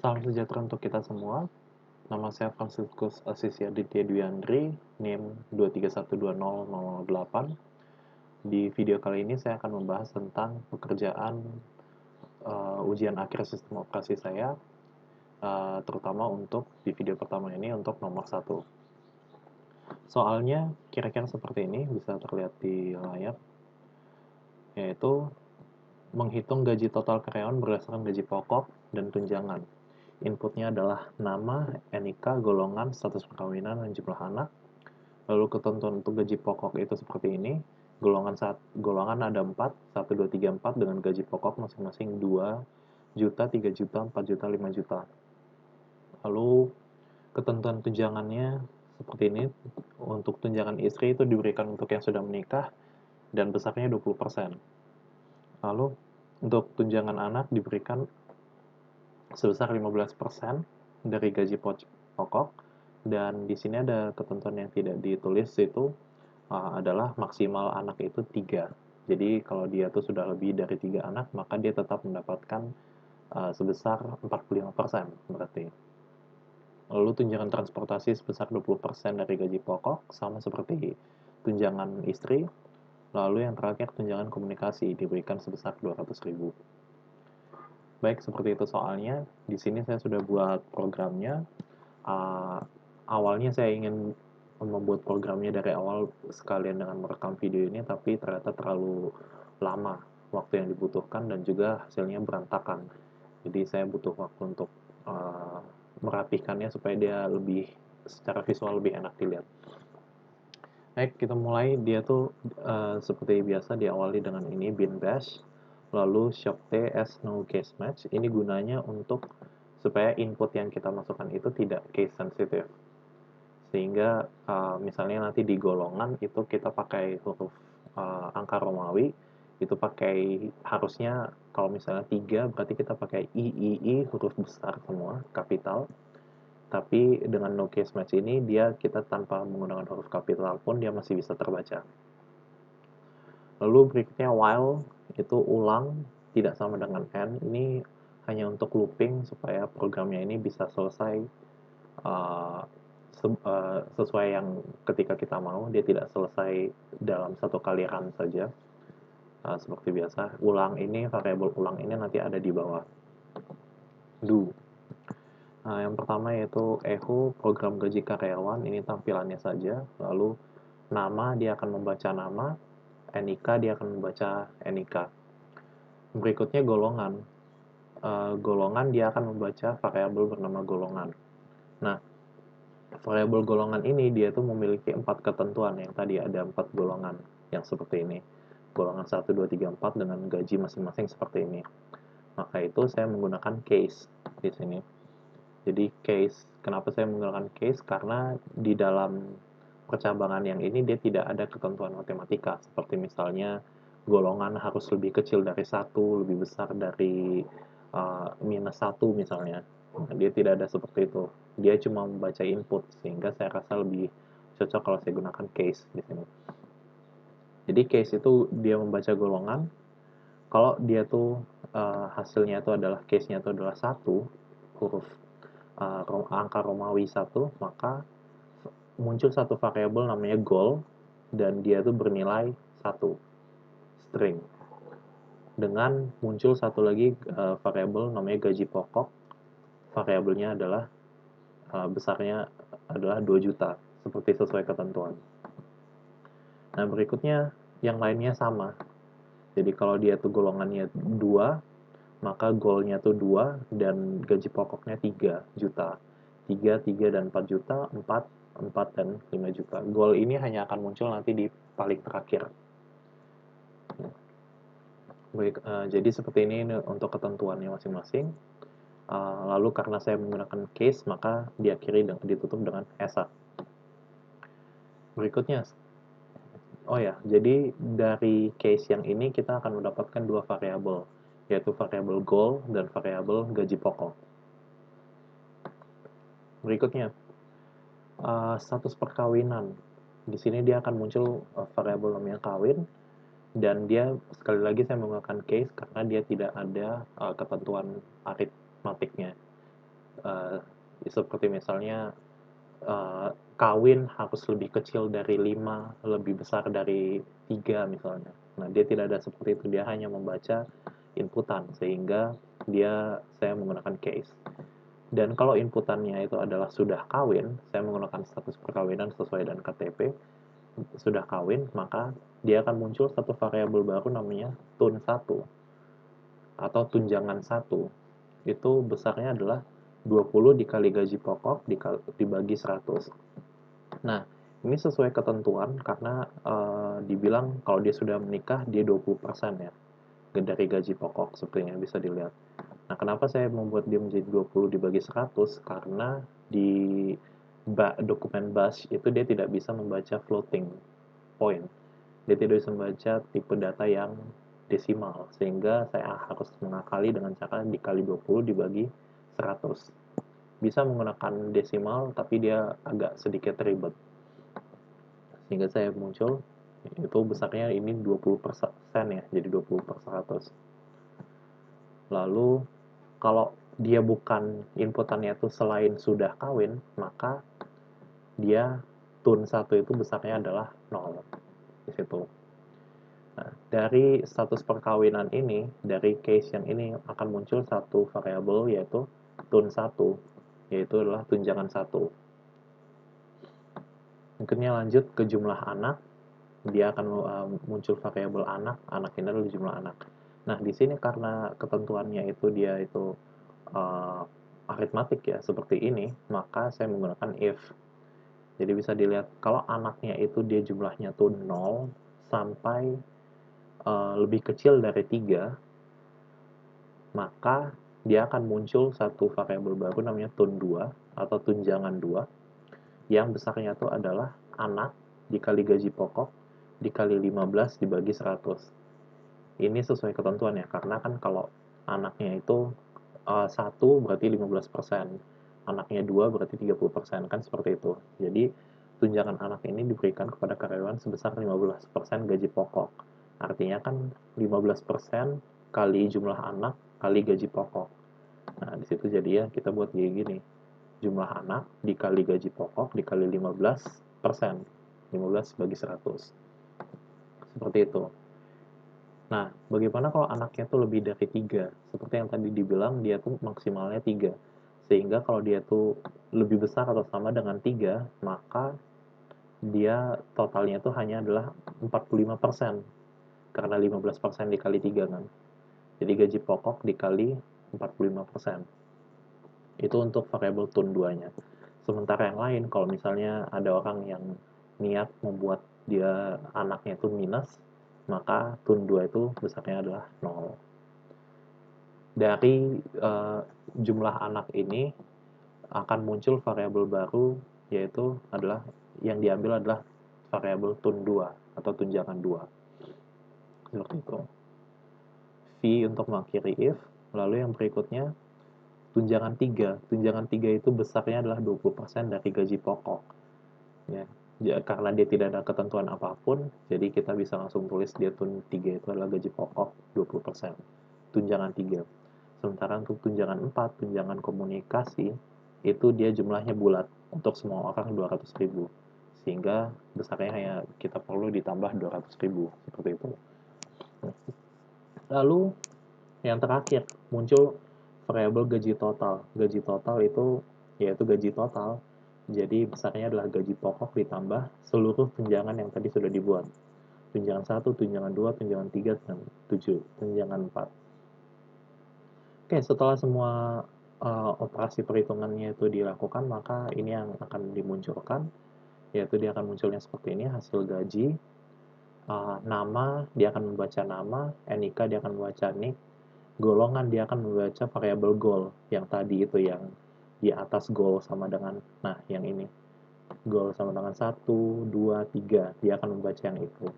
Salam sejahtera untuk kita semua. Nama saya Franciscus Asisi Aditya Dwiandri, NIM 231200008. Di video kali ini saya akan membahas tentang pekerjaan ujian akhir sistem operasi saya, terutama untuk di video pertama ini untuk nomor 1. Soalnya kira-kira seperti ini, bisa terlihat di layar, yaitu menghitung gaji total karyawan berdasarkan gaji pokok dan tunjangan. Inputnya adalah nama, NIK, golongan, status perkawinan, dan jumlah anak. Lalu ketentuan untuk gaji pokok itu seperti ini. Golongan ada 4, 1, 2, 3, 4 dengan gaji pokok masing-masing 2 juta, 3 juta, 4 juta, 5 juta. Lalu ketentuan tunjangannya seperti ini. Untuk tunjangan istri itu diberikan untuk yang sudah menikah dan besarnya 20%. Lalu untuk tunjangan anak diberikan sebesar 15% dari gaji pokok, dan di sini ada ketentuan yang tidak ditulis, itu adalah maksimal anak itu 3. Jadi kalau dia tuh sudah lebih dari 3 anak, maka dia tetap mendapatkan sebesar 45% berarti. Lalu tunjangan transportasi sebesar 20% dari gaji pokok, sama seperti tunjangan istri. Lalu yang terakhir tunjangan komunikasi diberikan sebesar 200.000. Baik, seperti itu soalnya. Di sini saya sudah buat programnya. Awalnya saya ingin membuat programnya dari awal sekalian dengan merekam video ini, tapi ternyata terlalu lama waktu yang dibutuhkan dan juga hasilnya berantakan. Jadi saya butuh waktu untuk merapihkannya supaya dia lebih secara visual lebih enak dilihat. Baik, kita mulai. Dia tuh seperti biasa diawali dengan ini bin bash, lalu shock t as no case match. Ini gunanya untuk supaya input yang kita masukkan itu tidak case sensitive. Sehingga misalnya nanti di golongan itu kita pakai huruf angka Romawi, itu pakai harusnya kalau misalnya 3 berarti kita pakai I huruf besar semua, kapital. Tapi dengan no case match ini kita tanpa menggunakan huruf kapital pun dia masih bisa terbaca. Lalu berikutnya while, itu ulang, tidak sama dengan and. Ini hanya untuk looping supaya programnya ini bisa selesai sesuai yang ketika kita mau, dia tidak selesai dalam satu kali run saja. Seperti biasa, variabel ulang ini nanti ada di bawah. Do. Yang pertama yaitu echo, program gaji karyawan, ini tampilannya saja. Lalu nama, dia akan membaca nama. NIK, dia akan membaca NIK. Berikutnya golongan. Golongan, dia akan membaca variabel bernama golongan. Nah, variabel golongan ini dia tuh memiliki 4 ketentuan. Yang tadi ada 4 golongan yang seperti ini. Golongan 1, 2, 3, 4 dengan gaji masing-masing seperti ini. Maka itu saya menggunakan case di sini. Jadi case, kenapa saya menggunakan case? Karena di dalam percabangan yang ini dia tidak ada ketentuan matematika. Seperti misalnya golongan harus lebih kecil dari 1, lebih besar dari minus 1 misalnya. Nah, dia tidak ada seperti itu. Dia cuma membaca input, sehingga saya rasa lebih cocok kalau saya gunakan case di sini. Jadi case itu dia membaca golongan. Kalau dia tuh hasilnya itu adalah case-nya itu adalah 1, huruf angka Romawi 1, maka muncul satu variabel namanya goal, dan dia tuh bernilai 1, string. Dengan muncul satu lagi variabel namanya gaji pokok, variabelnya adalah besarnya adalah 2 juta, seperti sesuai ketentuan. Nah, berikutnya yang lainnya sama. Jadi kalau dia tuh golongannya 2, maka goalnya tuh 2 dan gaji pokoknya 3 juta. 3, 3 dan 4 juta, 4, 4 dan 5 juta. Goal ini hanya akan muncul nanti di paling terakhir. Baik, jadi seperti ini untuk ketentuannya masing-masing. Lalu karena saya menggunakan case, maka ditutup dengan ESA. Berikutnya, oh ya, jadi dari case yang ini kita akan mendapatkan 2 variabel, yaitu variabel goal dan variabel gaji pokok. Berikutnya, status perkawinan. Di sini dia akan muncul variabel namanya kawin, dan dia sekali lagi saya menggunakan case karena dia tidak ada ketentuan aritmatiknya. Eh, seperti misalnya kawin harus lebih kecil dari 5, lebih besar dari 3 misalnya. Nah, dia tidak ada seperti itu, dia hanya membaca inputan, sehingga saya menggunakan case. Dan kalau inputannya itu adalah sudah kawin, saya menggunakan status perkawinan sesuai dengan KTP, sudah kawin, maka dia akan muncul satu variabel baru namanya tun1 atau tunjangan 1. Itu besarnya adalah 20 dikali gaji pokok dibagi 100. Nah, ini sesuai ketentuan karena dibilang kalau dia sudah menikah dia 20% ya dari gaji pokok seperti yang bisa dilihat. Nah, kenapa saya membuat dia menjadi 20 dibagi 100? Karena di dokumen BAS itu dia tidak bisa membaca floating point. Dia tidak bisa membaca tipe data yang desimal, sehingga saya harus mengakali dengan cara dikali 20 dibagi 100. Bisa menggunakan desimal, tapi dia agak sedikit ribet. Sehingga saya muncul, itu besarnya ini 20% ya, jadi 20 per 100. Lalu, kalau dia bukan inputannya itu selain sudah kawin, maka dia tun1 itu besarnya adalah 0 di situ. Nah, dari status perkawinan ini, dari case yang ini akan muncul satu variabel yaitu tun1, yaitu adalah tunjangan 1. Berikutnya lanjut ke jumlah anak, dia akan muncul variabel anak ini adalah jumlah anak. Nah, di sini karena ketentuannya itu dia itu uh, aritmatik ya, seperti ini, maka saya menggunakan if. Jadi bisa dilihat, kalau anaknya itu dia jumlahnya tuh 0 sampai lebih kecil dari 3, maka dia akan muncul satu variabel baru namanya tun2 atau tunjangan 2 yang besarnya itu adalah anak dikali gaji pokok dikali 15 dibagi 100. Ini sesuai ketentuan ya, karena kan kalau anaknya itu 1 berarti 15%, anaknya 2 berarti 30%, kan seperti itu. Jadi tunjangan anak ini diberikan kepada karyawan sebesar 15% gaji pokok. Artinya kan 15% kali jumlah anak kali gaji pokok. Nah, di situ jadi ya kita buat kayak gini. Jumlah anak dikali gaji pokok dikali 15%. 15 bagi 100. Seperti itu. Nah, bagaimana kalau anaknya tuh lebih dari 3? Seperti yang tadi dibilang, dia tuh maksimalnya 3. Sehingga kalau dia tuh lebih besar atau sama dengan 3, maka dia totalnya tuh hanya adalah 45%. Karena 15% dikali 3 kan. Jadi gaji pokok dikali 45%. Itu untuk variabel tun2-nya. Sementara yang lain, kalau misalnya ada orang yang niat membuat dia anaknya itu minus, maka tun2 itu besarnya adalah 0. Dari jumlah anak ini akan muncul variabel baru, yaitu adalah yang diambil adalah variabel tun2 atau tunjangan 2. Seperti itu. V untuk mengakhiri if, lalu yang berikutnya tunjangan 3. Tunjangan 3 itu besarnya adalah 20% dari gaji pokok. Ya, karena dia tidak ada ketentuan apapun, jadi kita bisa langsung tulis dia tun 3 itu adalah gaji pokok 20%. Tunjangan 3. Sementara untuk tunjangan 4, tunjangan komunikasi, itu dia jumlahnya bulat untuk semua orang 200.000. Sehingga besarnya hanya kita perlu ditambah 200.000 seperti itu. Lalu yang terakhir muncul variabel gaji total. Gaji total itu yaitu gaji total. Jadi besarnya adalah gaji pokok ditambah seluruh tunjangan yang tadi sudah dibuat. Tunjangan 1, tunjangan 2, tunjangan 3, tunjangan 7, tunjangan 4. Oke, setelah semua operasi perhitungannya itu dilakukan, maka ini yang akan dimunculkan, yaitu dia akan munculnya seperti ini, hasil gaji, nama, dia akan membaca nama, NIK dia akan membaca NIK, golongan dia akan membaca variabel goal, yang tadi itu yang di atas goal sama dengan, nah yang ini, goal sama dengan 1, 2, 3, dia akan membaca yang itu.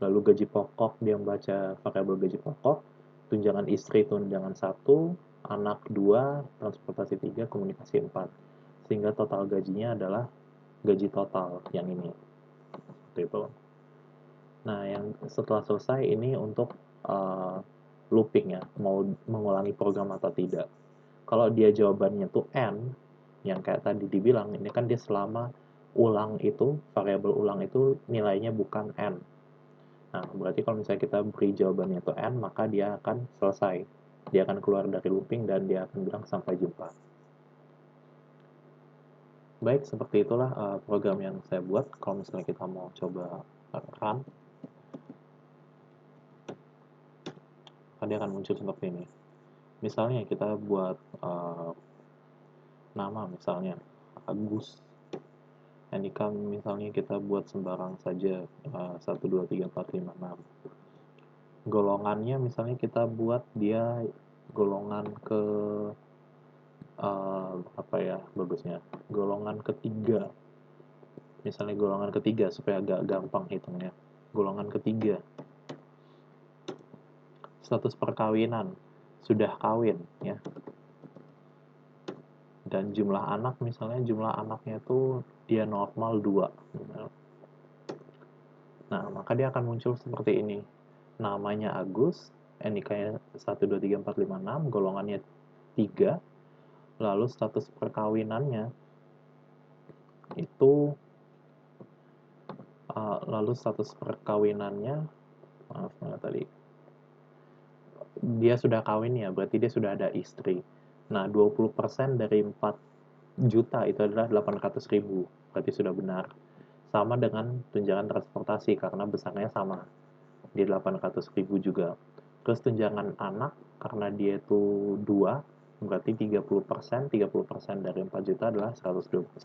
Lalu gaji pokok, dia membaca variabel gaji pokok, tunjangan istri tunjangan 1, anak 2, transportasi 3, komunikasi 4. Sehingga total gajinya adalah gaji total yang ini. Seperti itu. Nah, yang setelah selesai ini untuk looping ya, mau mengulangi program atau tidak. Kalau dia jawabannya tuh N, yang kayak tadi dibilang, ini kan dia selama ulang itu, variabel ulang itu nilainya bukan N. Nah, berarti kalau misalnya kita beri jawabannya itu N, maka dia akan selesai. Dia akan keluar dari looping dan dia akan bilang sampai jumpa. Baik, seperti itulah program yang saya buat. Kalau misalnya kita mau coba run, dia akan muncul seperti ini. Misalnya kita buat nama, misalnya Agus. Ini kan misalnya kita buat sembarang saja 1, 2, 3, 4, 5, 6. Golongannya misalnya kita buat dia golongan ke apa ya bagusnya, golongan ketiga, misalnya golongan ketiga supaya agak gampang hitungnya. Golongan ketiga, status perkawinan, sudah kawin ya, dan jumlah anak, misalnya jumlah anaknya itu dia normal 2. Nah, maka dia akan muncul seperti ini. Namanya Agus, NIK-nya 1, 2, 3, 4, 5, 6, golongannya 3, lalu status perkawinannya itu maaf mana tadi, dia sudah kawin ya, berarti dia sudah ada istri. Nah, 20% dari 4 juta itu adalah 800.000, berarti sudah benar. Sama dengan tunjangan transportasi karena besarnya sama, di 800.000 juga. Terus tunjangan anak karena dia itu 2, berarti 30% dari 4 juta adalah 1.200.000.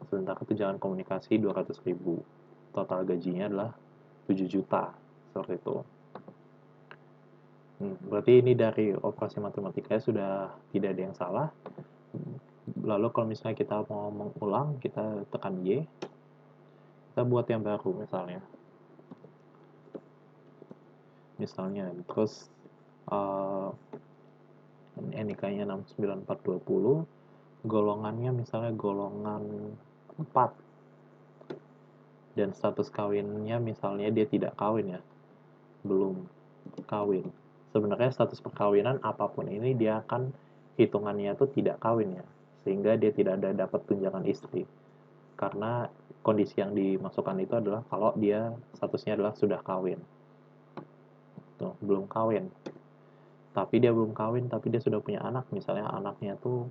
Sementara tunjangan komunikasi 200.000. Total gajinya adalah 7 juta, seperti itu. Berarti ini dari operasi matematikanya sudah tidak ada yang salah. Lalu kalau misalnya kita mau mengulang, kita tekan Y. Kita buat yang baru misalnya. Terus NIK-nya 69420, golongannya misalnya golongan 4. Dan status kawinnya misalnya dia tidak kawin ya, belum kawin. Sebenarnya status perkawinan apapun ini dia akan hitungannya itu tidak kawin ya, sehingga dia tidak ada dapat tunjangan istri. Karena kondisi yang dimasukkan itu adalah kalau dia statusnya adalah sudah kawin. Tuh, belum kawin. Tapi dia belum kawin, tapi dia sudah punya anak. Misalnya anaknya tuh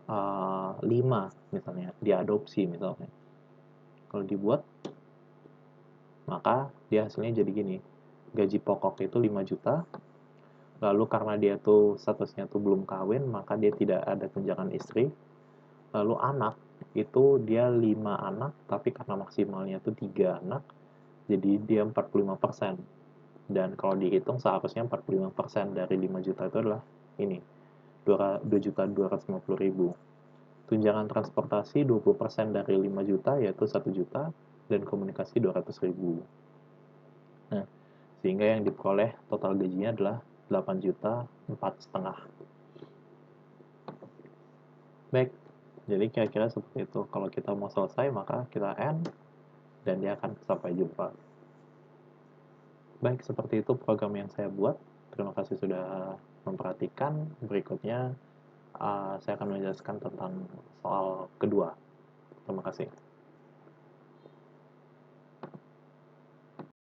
5 misalnya, dia adopsi misalnya. Kalau dibuat, maka dia hasilnya jadi gini. Gaji pokok itu 5 juta, lalu karena dia tuh statusnya tuh belum kawin, maka dia tidak ada tunjangan istri. Lalu anak, itu dia 5 anak, tapi karena maksimalnya tuh 3 anak, jadi dia 45%. Dan kalau dihitung seharusnya 45% dari 5 juta itu adalah ini, 2.250.000. Tunjangan transportasi 20% dari 5 juta yaitu 1 juta, dan komunikasi 200.000. Nah, sehingga yang diperoleh total gajinya adalah 8 juta 4,5. Baik, jadi kira-kira seperti itu. Kalau kita mau selesai maka kita end dan dia akan sampai jumpa. Baik, seperti itu program yang saya buat. Terima kasih sudah memperhatikan. Berikutnya saya akan menjelaskan tentang soal kedua. Terima kasih.